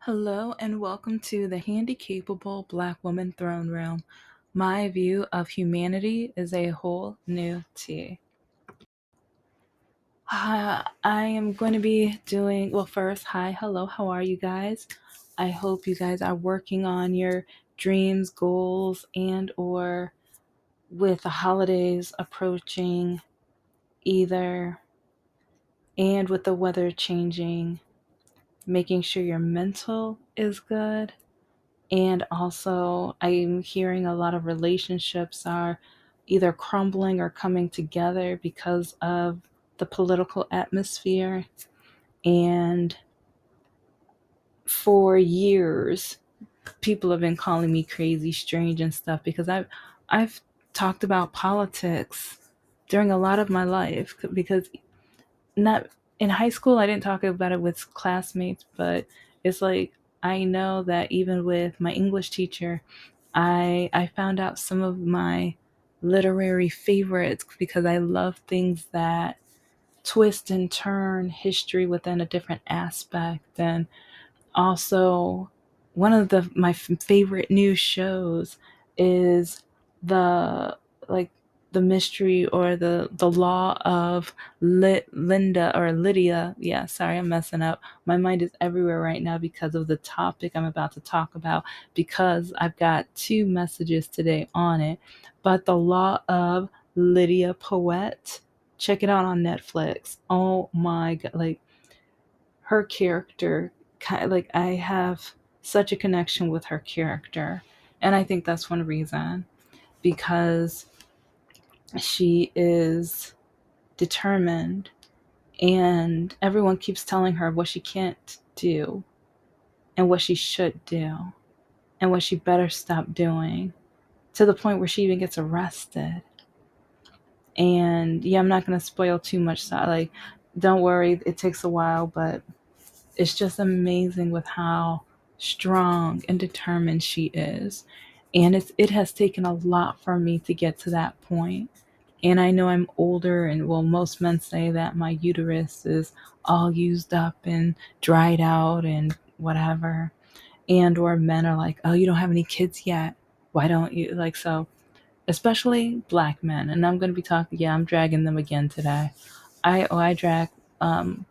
Hello and welcome to the Handicapable Black Woman Throne Room. My view of humanity is a whole new tea. I am going to be doing, well, first, hi, hello, how are you guys? I hope you guys are working on your dreams, goals, and or with the holidays approaching either and with the weather changing, making sure your mental is good. And also, I'm hearing a lot of relationships are either crumbling or coming together because of the political atmosphere. And for years, people have been calling me crazy, strange, and stuff because I've talked about politics during a lot of my life because not in high school I didn't talk about it with classmates, but it's like I know that even with my English teacher, I found out some of my literary favorites because I love things that twist and turn history within a different aspect. And also, one of my favorite new shows is the like the mystery or the law of Linda or Lydia. Yeah, sorry, I'm messing up. My mind is everywhere right now because of the topic I'm about to talk about. Because I've got two messages today on it. But the law of Lydia Poet. Check it out on Netflix. Oh my god! Her character, like I have such a connection with her character, and I think that's one reason because she is determined, and everyone keeps telling her what she can't do and what she should do and what she better stop doing, to the point where she even gets arrested. And yeah, I'm not going to spoil too much, so don't worry, it takes a while, but it's just amazing with how strong and determined she is. And it has taken a lot for me to get to that point. And I know I'm older, and well, most men say that my uterus is all used up and dried out and whatever. And or men are like, oh, you don't have any kids yet. Why don't you? Like, so, especially black men. And I'm going to be talking, yeah, I'm dragging them again today. I drag um,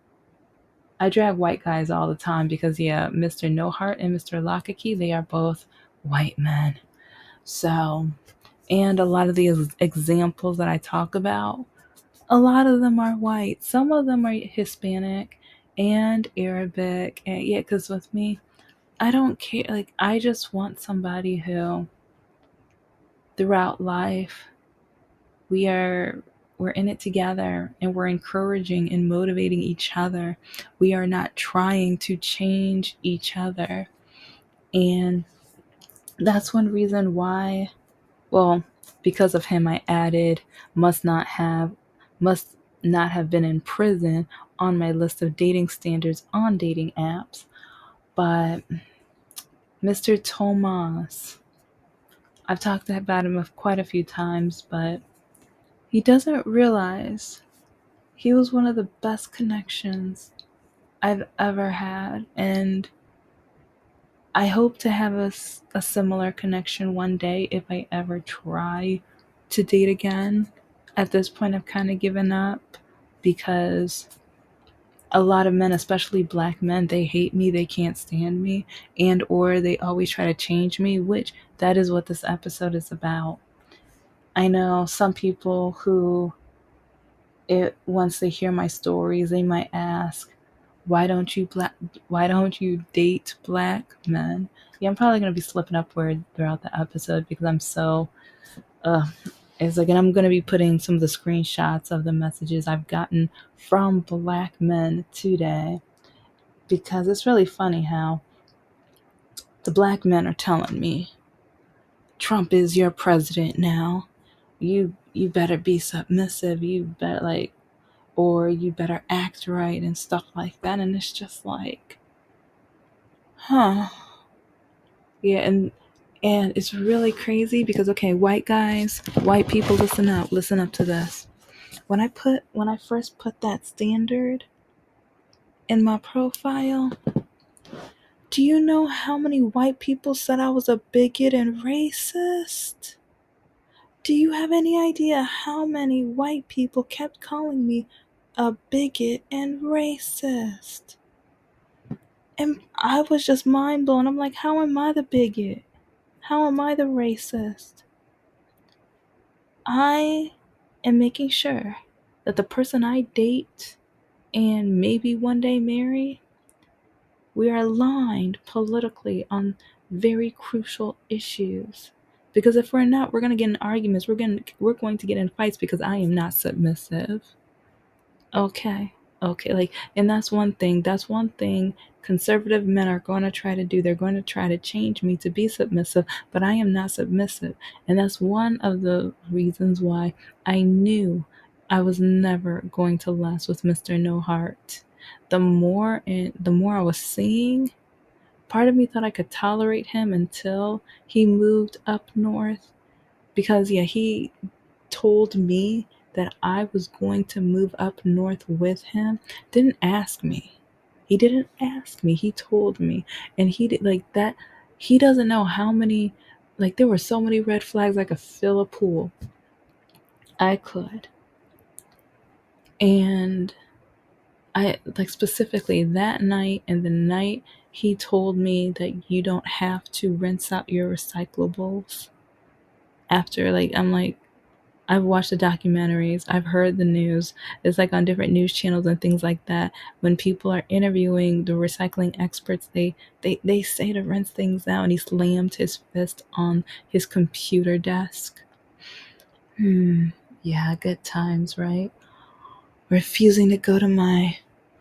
I drag white guys all the time because, yeah, Mr. No Heart and Mr. Lockakey, they are both white men. So, and a lot of the examples that I talk about, a lot of them are white. Some of them are Hispanic and Arabic. And yeah, because with me, I don't care. Like, I just want somebody who, throughout life, we are we're in it together and we're encouraging and motivating each other. We are not trying to change each other. And that's one reason why, well, because of him I added must not have been in prison on my list of dating standards on dating apps. But Mr. Tomas, I've talked about him quite a few times, but he doesn't realize he was one of the best connections I've ever had, and I hope to have a similar connection one day if I ever try to date again. At this point, I've kind of given up because a lot of men, especially black men, they hate me, they can't stand me, and or they always try to change me, which that is what this episode is about. I know some people who, once they hear my stories, they might ask, why don't you date black men? Yeah, I'm probably gonna be slipping up words throughout the episode because I'm so uh it's like, and I'm gonna be putting some of the screenshots of the messages I've gotten from black men today, because it's really funny how the black men are telling me Trump is your president now. You better be submissive, you better or you better act right and stuff like that. And it's just like, huh. Yeah, and it's really crazy because, okay, white guys, white people, listen up to this. When I first put that standard in my profile, Do you know how many white people said I was a bigot and racist? Do you have any idea how many white people kept calling me a bigot and racist? And I was just mind blown. I'm like, how am I the bigot? How am I the racist? I am making sure that the person I date and maybe one day marry, we are aligned politically on very crucial issues. Because if we're not, we're going to get in arguments. We're going to get in fights because I am not submissive. Okay. Okay. Like, and that's one thing conservative men are going to try to do. They're going to try to change me to be submissive, but I am not submissive. And that's one of the reasons why I knew I was never going to last with Mr. No Heart. The more I was seeing, part of me thought I could tolerate him until he moved up north. Because yeah, he told me that I was going to move up north with him. Didn't ask me. He didn't ask me. He told me. And he did like that. He doesn't know how many, like, there were so many red flags I could fill a pool. I could. And I, like, specifically that night and the night he told me that you don't have to rinse out your recyclables after, like, I'm like, I've watched the documentaries, I've heard the news. It's like on different news channels and things like that. When people are interviewing the recycling experts, they say to rinse things out, and he slammed his fist on his computer desk. Yeah, good times, right? Refusing to go to my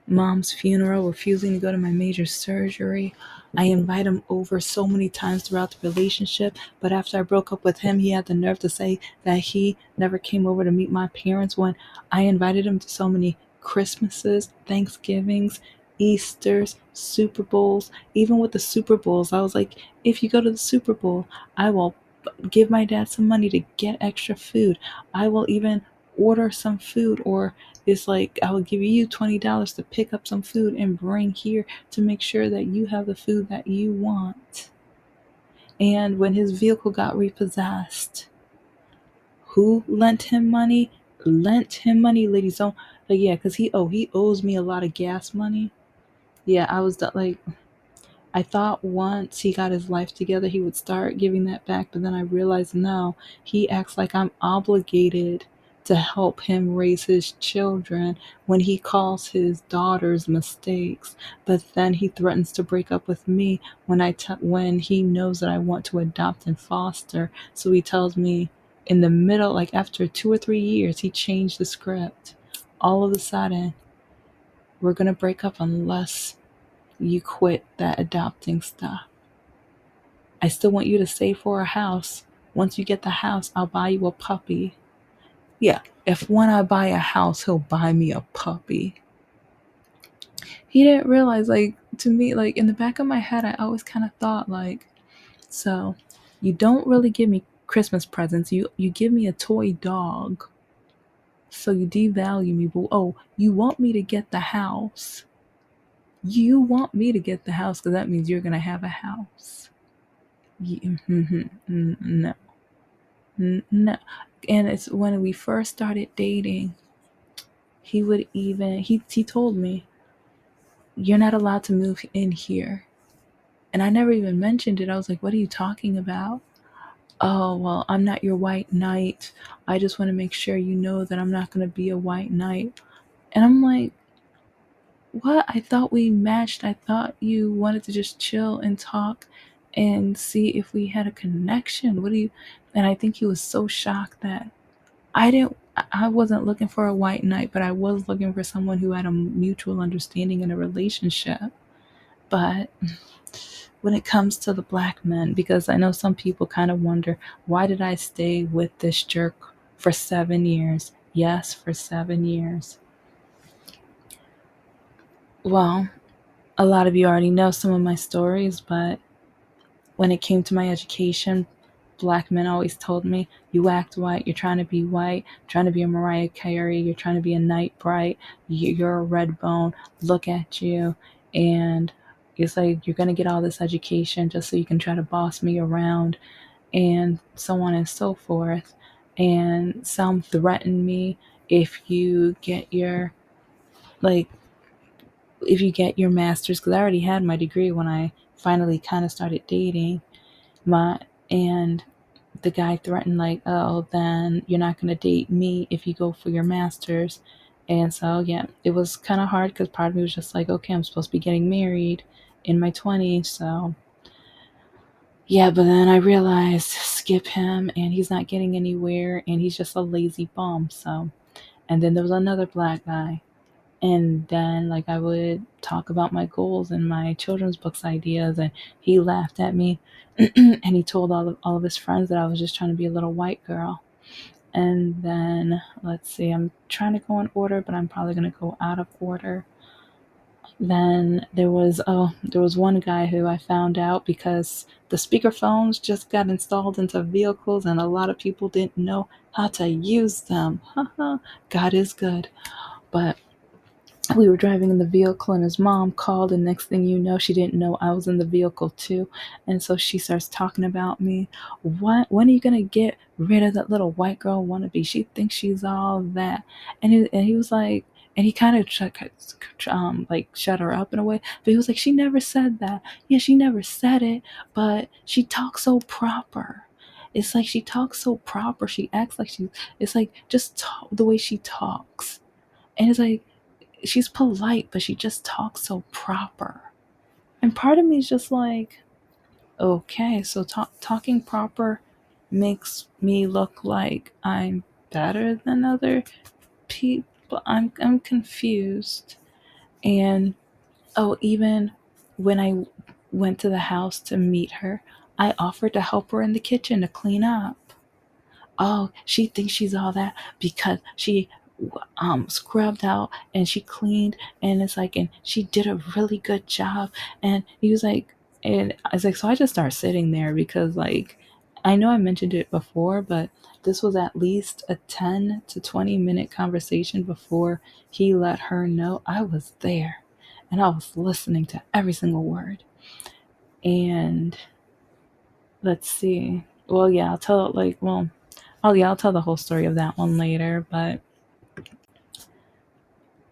mom's funeral, refusing to go to my major surgery. I invite him over so many times throughout the relationship, but after I broke up with him, he had the nerve to say that he never came over to meet my parents when I invited him to so many Christmases, Thanksgivings, Easters, Super Bowls. Even with the Super Bowls, I was like, if you go to the Super Bowl, I will give my dad some money to get extra food. I will even order some food, or it's like I will give you $20 to pick up some food and bring here to make sure that you have the food that you want. And when his vehicle got repossessed, who lent him money? Lent him money, ladies. Don't, like, yeah, because he owes me a lot of gas money. Yeah, I was like, I thought once he got his life together, he would start giving that back, but then I realized no, he acts like I'm obligated to help him raise his children when he calls his daughters mistakes. But then he threatens to break up with me when when he knows that I want to adopt and foster. So he tells me in the middle, like after 2 or 3 years, he changed the script. All of a sudden, we're gonna break up unless you quit that adopting stuff. I still want you to save for a house. Once you get the house, I'll buy you a puppy. Yeah, if when I buy a house, he'll buy me a puppy. He didn't realize, like, to me, like, in the back of my head, I always kind of thought, like, so you don't really give me Christmas presents. You give me a toy dog. So you devalue me. But, oh, you want me to get the house. You want me to get the house because that means you're going to have a house. No. No. And it's when we first started dating, he would even, he told me, you're not allowed to move in here. And I never even mentioned it. I was like, what are you talking about? Oh, well, I'm not your white knight. I just want to make sure you know that I'm not going to be a white knight. And I'm like, what? I thought we matched. I thought you wanted to just chill and talk and see if we had a connection. What do you? And I think he was so shocked that I wasn't looking for a white knight, but I was looking for someone who had a mutual understanding in a relationship. But when it comes to the black men, because I know some people kind of wonder, why did I stay with this jerk for 7 years? Yes, for 7 years. Well, a lot of you already know some of my stories, but when it came to my education, black men always told me, you act white, you're trying to be white, trying to be a Mariah Carey, you're trying to be a Night Bright, you're a red bone, look at you. And It's like you're gonna get all this education just so you can try to boss me around, and so on and so forth. And some threaten me if you get your, like, if you get your master's, because I already had my degree when I finally kind of started dating my, and the guy threatened, like, oh, then you're not going to date me if you go for your master's. And so yeah, it was kind of hard because part of me was just like, okay, I'm supposed to be getting married in my 20s, so yeah. But then I realized, skip him, and he's not getting anywhere, and he's just a lazy bum. So, and then there was another black guy, and then, like, I would talk about my goals and my children's books ideas, and he laughed at me. And he told all of his friends that I was just trying to be a little white girl. And then, let's see, I'm trying to go in order, but I'm probably going to go out of order. Then there was one guy who I found out because the speakerphones just got installed into vehicles, and a lot of people didn't know how to use them. God is good. But we were driving in the vehicle, and his mom called, and next thing you know, she didn't know I was in the vehicle too. And so she starts talking about me. What, when are you gonna get rid of that little white girl wannabe? She thinks she's all that. And he was like, and he kind of like shut her up in a way, but he was like, she never said that. Yeah, she never said it, but she talks so proper. It's like she talks so proper, she acts like she, it's like just talk, the way she talks. And it's like, she's polite, but she just talks so proper. And part of me is just like, okay, so talking proper makes me look like I'm better than other people. I'm confused. And oh, even when I went to the house to meet her, I offered to help her in the kitchen to clean up. Oh, she thinks she's all that because she scrubbed out and she cleaned, and it's like, and she did a really good job. And he was like, and I was like, so I just started sitting there because, like, I know I mentioned it before, but this was at least a 10 to 20 minute conversation before he let her know I was there, and I was listening to every single word. And let's see, well, yeah, I'll tell, like, well, oh yeah, I'll tell the whole story of that one later. But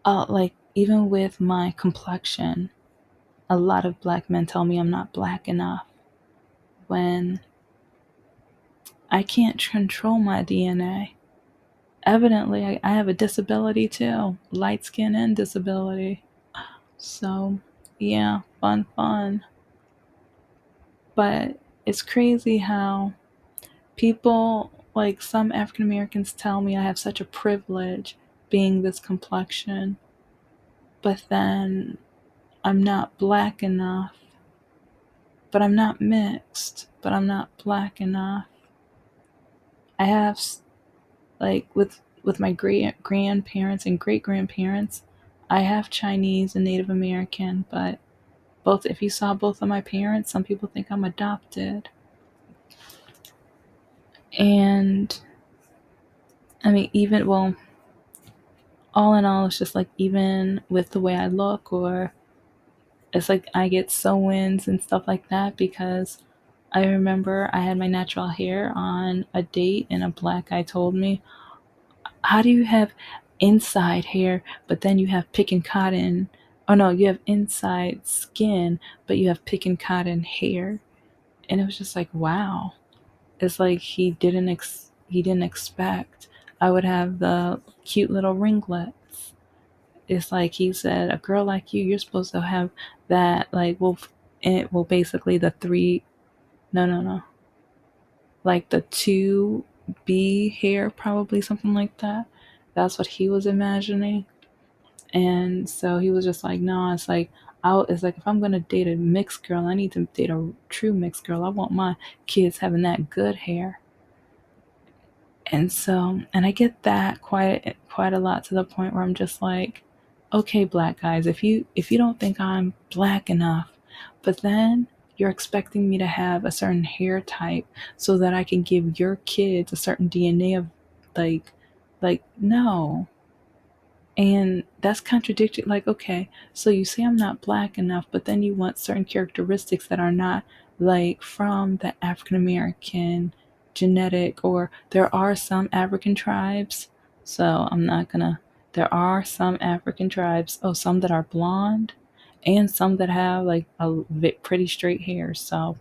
like, even with my complexion, a lot of black men tell me I'm not black enough when I can't control my DNA. Evidently, I have a disability too, light skin and disability. So yeah, fun. But it's crazy how people, like some African Americans, tell me I have such a privilege being this complexion, but then I'm not black enough, but I'm not mixed, but I'm not black enough. I have, like, with my great grandparents and great grandparents, I have Chinese and Native American, but both, if you saw both of my parents, some people think I'm adopted. And I mean, even, well, all in all, it's just like, even with the way I look, or it's like I get sew-ins and stuff like that, because I remember I had my natural hair on a date, and a black guy told me, how do you have inside hair, but then you have pick and cotton? Oh no, you have inside skin, but you have pick and cotton hair. And it was just like, wow. It's like he didn't expect I would have the cute little ringlets. It's like he said, a girl like you're supposed to have that, like, well, it will basically the three, no, like the 2B hair, probably something like that. That's what he was imagining. And so he was just like, no, it's like, it's like, if I'm gonna date a mixed girl, I need to date a true mixed girl. I want my kids having that good hair. And so, and I get that quite a lot, to the point where I'm just like, okay, black guys, if you don't think I'm black enough, but then you're expecting me to have a certain hair type so that I can give your kids a certain DNA of, like no. And that's contradictory. Like, okay, so you say I'm not black enough, but then you want certain characteristics that are not like from the African American genetic, or there are some African tribes. So I'm not gonna, there are some African tribes, oh, some that are blonde and some that have like a pretty straight hair. So,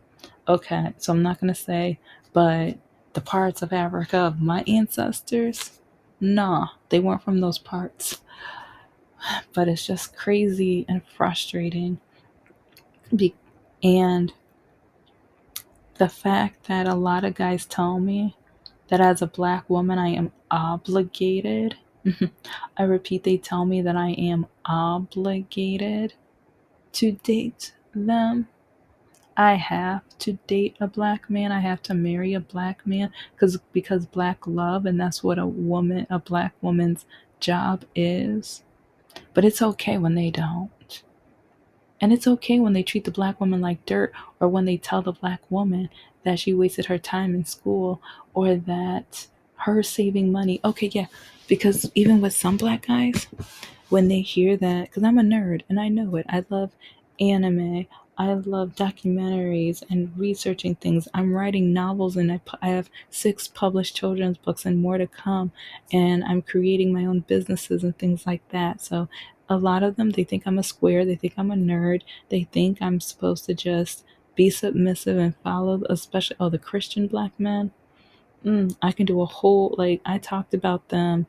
okay, so I'm not gonna say, but the parts of Africa of my ancestors, nah, they weren't from those parts. But it's just crazy and frustrating. Be- and the fact that a lot of guys tell me that as a black woman, I am obligated. I repeat, they tell me that I am obligated to date them. I have to date a black man. I have to marry a black man because black love, and that's what a black woman's job is. But it's okay when they don't. And it's okay when they treat the black woman like dirt, or when they tell the black woman that she wasted her time in school, or that her saving money. Okay, yeah, because even with some black guys, when they hear that, because I'm a nerd and I know it, I love anime, I love documentaries and researching things. I'm writing novels, and I have 6 published children's books and more to come. And I'm creating my own businesses and things like that. So a lot of them, they think I'm a square, they think I'm a nerd, they think I'm supposed to just be submissive and follow, especially, oh, the Christian black men. I can do a whole, like, I talked about them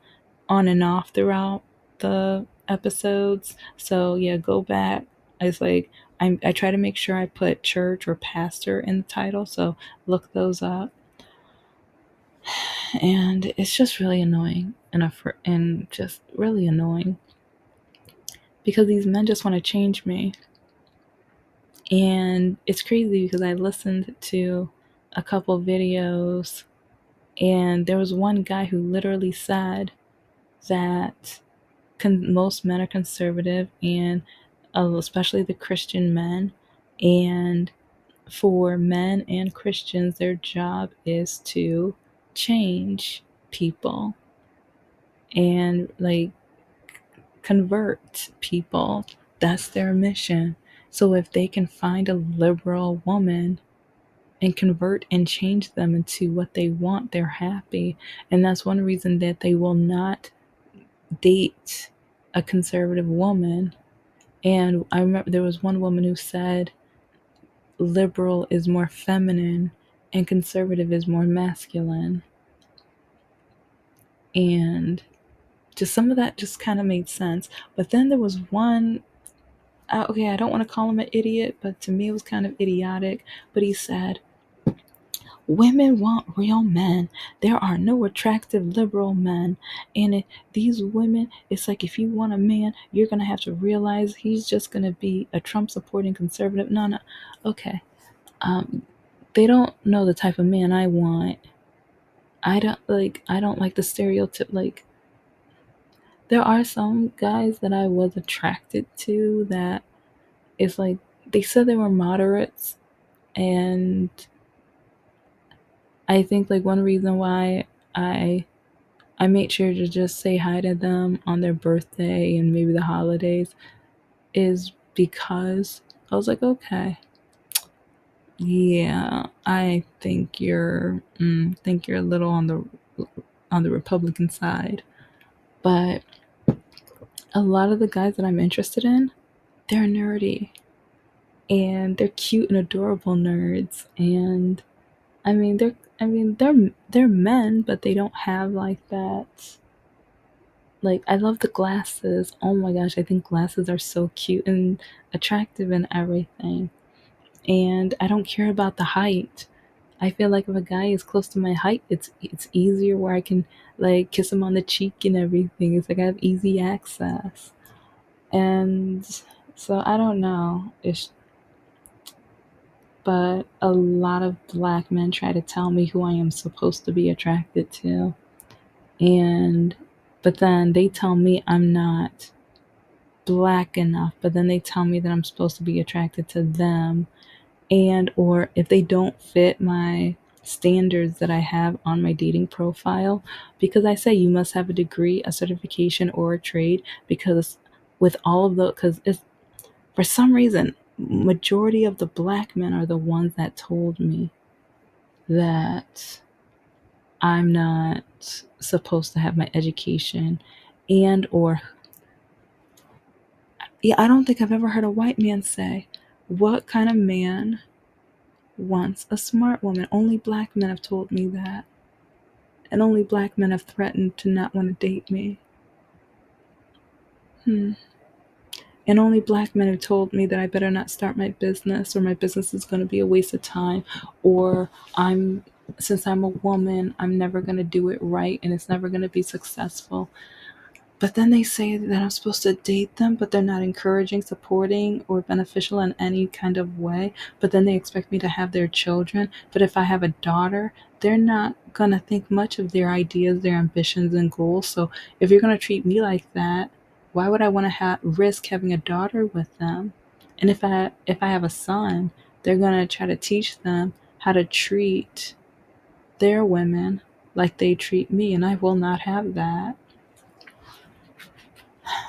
on and off throughout the episodes. So yeah, go back. It's like I try to make sure I put church or pastor in the title, so look those up. And it's just really annoying, and just really annoying because these men just want to change me. And it's crazy because I listened to a couple videos, and there was one guy who literally said that most men are conservative, and especially the Christian men. And for men and Christians, their job is to change people and like convert people. That's their mission. So if they can find a liberal woman and convert and change them into what they want, they're happy. And that's one reason that they will not date a conservative woman. And I remember there was one woman who said liberal is more feminine and conservative is more masculine. And just some of that just kind of made sense. But then there was one, okay, I don't want to call him an idiot, but to me it was kind of idiotic. But he said, women want real men. There are no attractive liberal men. And these women, it's like if you want a man, you're going to have to realize he's just going to be a Trump supporting conservative. No, no. Okay. Um, they don't know the type of man I want. I don't like the stereotype. Like, there are some guys that I was attracted to that it's like they said they were moderates, and I think like one reason why I I made sure to just say hi to them on their birthday and maybe the holidays is because I was like, okay, yeah, I think you're a little on the Republican side, but a lot of the guys that I'm interested in, they're nerdy and they're cute and adorable nerds. And they're men, but they don't have like that. Like, I love the glasses. Oh my gosh, I think glasses are so cute and attractive and everything. And I don't care about the height. I feel like if a guy is close to my height, it's easier where I can like kiss him on the cheek and everything. It's like I have easy access. And so I don't know. But a lot of black men try to tell me who I am supposed to be attracted to. And but then they tell me I'm not black enough, but then they tell me that I'm supposed to be attracted to them. And or if they don't fit my standards that I have on my dating profile, because I say you must have a degree, a certification, or a trade, because with all of the, because it's, for some reason, majority of the black men are the ones that told me that I'm not supposed to have my education, and or yeah, I don't think I've ever heard a white man say, what kind of man wants a smart woman? Only black men have told me that. And only black men have threatened to not want to date me. Hmm. And only black men have told me that I better not start my business, or my business is going to be a waste of time, or I'm, since I'm a woman, I'm never going to do it right and it's never going to be successful. But then they say that I'm supposed to date them, but they're not encouraging, supporting, or beneficial in any kind of way. But then they expect me to have their children. But if I have a daughter, they're not going to think much of their ideas, their ambitions, and goals. So if you're going to treat me like that, why would I want to risk having a daughter with them? And if I have a son, they're going to try to teach them how to treat their women like they treat me, and I will not have that.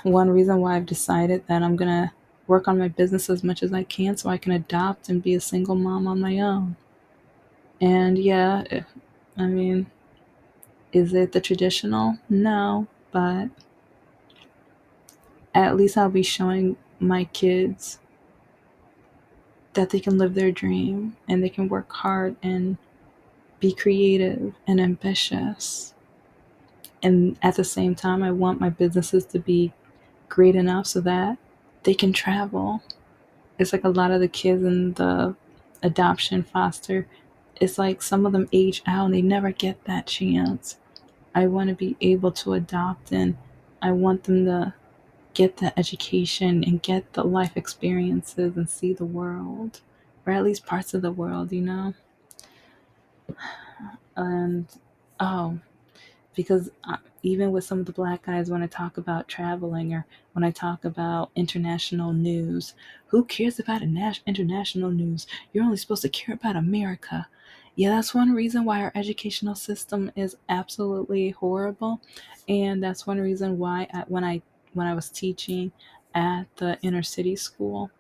One reason why I've decided that I'm going to work on my business as much as I can so I can adopt and be a single mom on my own. And yeah, I mean, is it the traditional? No, but at least I'll be showing my kids that they can live their dream and they can work hard and be creative and ambitious. And at the same time, I want my businesses to be great enough so that they can travel. It's like a lot of the kids in the adoption foster, it's like some of them age out and they never get that chance. I want to be able to adopt, and I want them to get the education and get the life experiences and see the world, or at least parts of the world, you know? And oh, because even with some of the black guys, when I talk about traveling or when I talk about international news, who cares about international news? You're only supposed to care about America. Yeah, that's one reason why our educational system is absolutely horrible, and that's one reason why when I was teaching at the inner city school,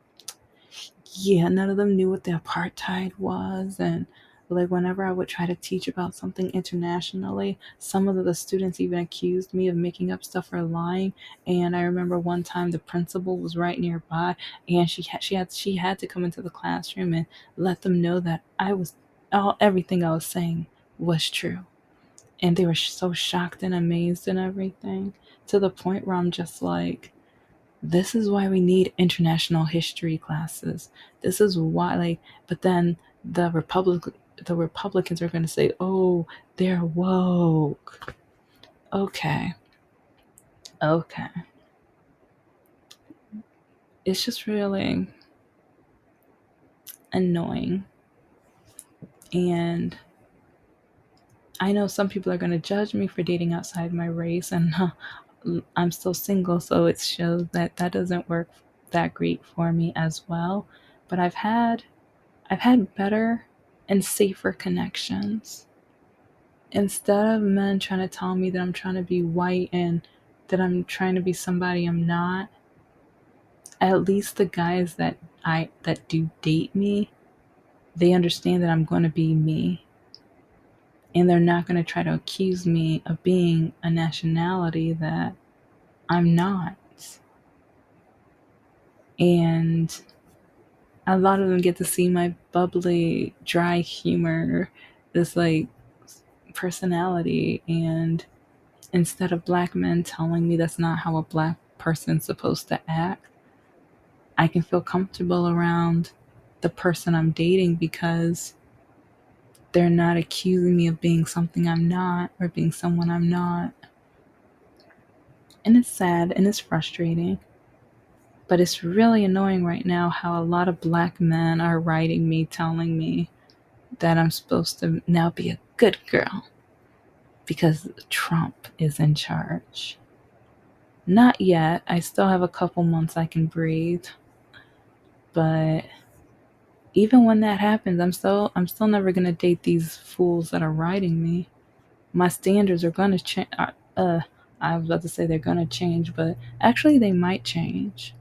yeah, none of them knew what the apartheid was. And like whenever I would try to teach about something internationally, some of the students even accused me of making up stuff or lying. And I remember one time the principal was right nearby, and she had to come into the classroom and let them know that everything I was saying was true. And they were so shocked and amazed and everything, to the point where I'm just like, this is why we need international history classes. This is why, like, but then the Republicans are going to say, "Oh, they're woke." Okay, okay. It's just really annoying, and I know some people are going to judge me for dating outside my race, and I'm still single, so it shows that that doesn't work that great for me as well. But I've had better and safer connections. Instead of men trying to tell me that I'm trying to be white and that I'm trying to be somebody I'm not, at least the guys that do date me, they understand that I'm going to be me, and they're not going to try to accuse me of being a nationality that I'm not. And a lot of them get to see my bubbly, dry humor, this like personality, and instead of black men telling me that's not how a black person's supposed to act, I can feel comfortable around the person I'm dating because they're not accusing me of being something I'm not or being someone I'm not. And it's sad and it's frustrating. But it's really annoying right now how a lot of black men are writing me telling me that I'm supposed to now be a good girl because Trump is in charge. Not yet. I still have a couple months I can breathe. But Even when that happens, I'm still never gonna date these fools that are riding me. My standards are gonna change. I was about to say they're gonna change, but actually they might change.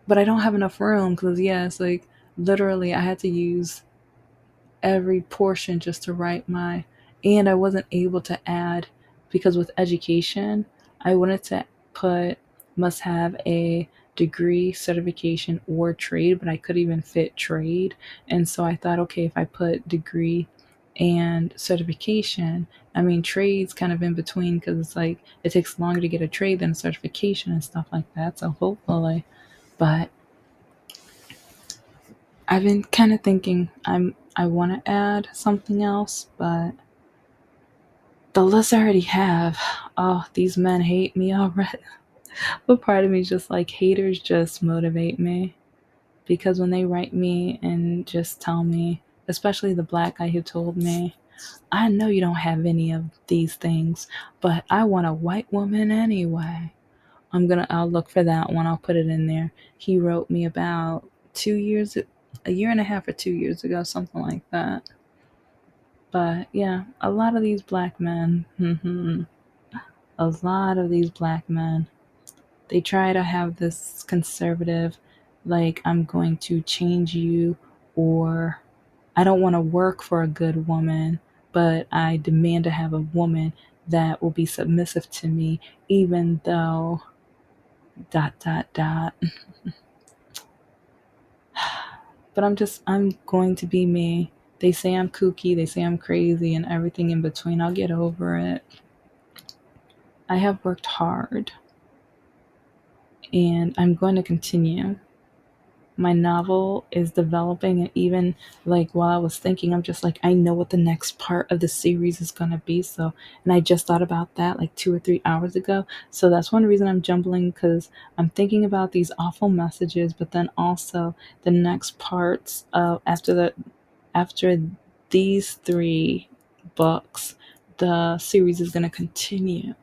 But I don't have enough room because yeah, it's like literally I had to use every portion just to write my, and I wasn't able to add because with education I wanted to put must have a degree, certification, or trade, but I couldn't even fit trade. And so I thought, okay, if I put degree and certification, I mean trade's kind of in between because it's like it takes longer to get a trade than a certification and stuff like that, so hopefully. But I've been kind of thinking I want to add something else, but the list I already have, oh, these men hate me already. But part of me is just like haters just motivate me because when they write me and just tell me, especially the black guy who told me, I know you don't have any of these things, but I want a white woman anyway. I'll look for that one. I'll put it in there. He wrote me about 2 years, a year and a half or 2 years ago, something like that. But yeah, a lot of these black men, a lot of these black men, they try to have this conservative, like, I'm going to change you, or I don't want to work for a good woman, but I demand to have a woman that will be submissive to me, even though dot dot dot. But I'm going to be me. They say I'm kooky, they say I'm crazy, and everything in between. I'll get over it. I have worked hard, and I'm going to continue. My novel is developing, and even like while I was thinking, I'm just like, I know what the next part of the series is going to be. So, and I just thought about that like 2 or 3 hours ago. So that's one reason I'm jumbling, because I'm thinking about these awful messages, but then also the next parts of after these three books, the series is going to continue,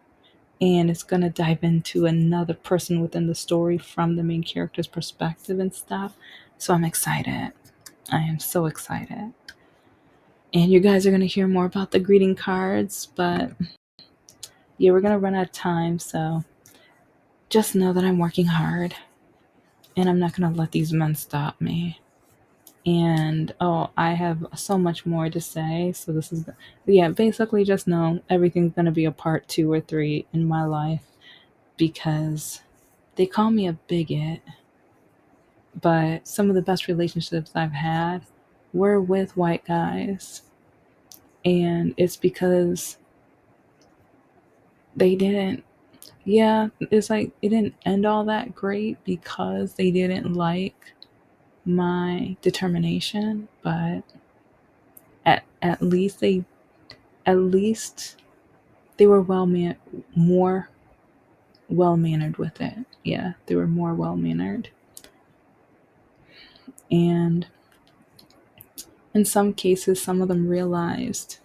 and it's going to dive into another person within the story from the main character's perspective and stuff. So I'm excited. I am so excited. And you guys are going to hear more about the greeting cards, but yeah, we're going to run out of time. So just know that I'm working hard, and I'm not going to let these men stop me. And oh, I have so much more to say. So this is, yeah, basically just know everything's going to be a part 2 or 3 in my life, because they call me a bigot, but some of the best relationships I've had were with white guys. And it's because they didn't, yeah, it's like it didn't end all that great because they didn't like my determination, but at least at least they were more well mannered with it. Yeah, they were more well mannered. And in some cases, some of them realized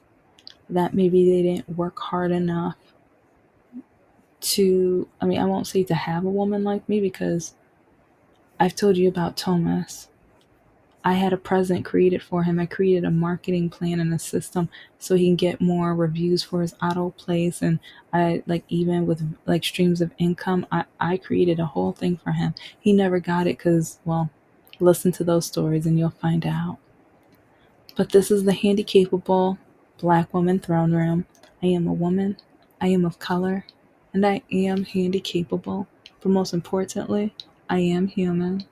that maybe they didn't work hard enough to, I mean, I won't say to have a woman like me, because I've told you about Thomas. I had a present created for him. I created a marketing plan and a system so he can get more reviews for his auto place. And I, like, even with like streams of income, I created a whole thing for him. He never got it because, well, listen to those stories and you'll find out. But this is the Handicapable Black Woman Throne Room. I am a woman, I am of color, and I am handicapable. But most importantly, I am human.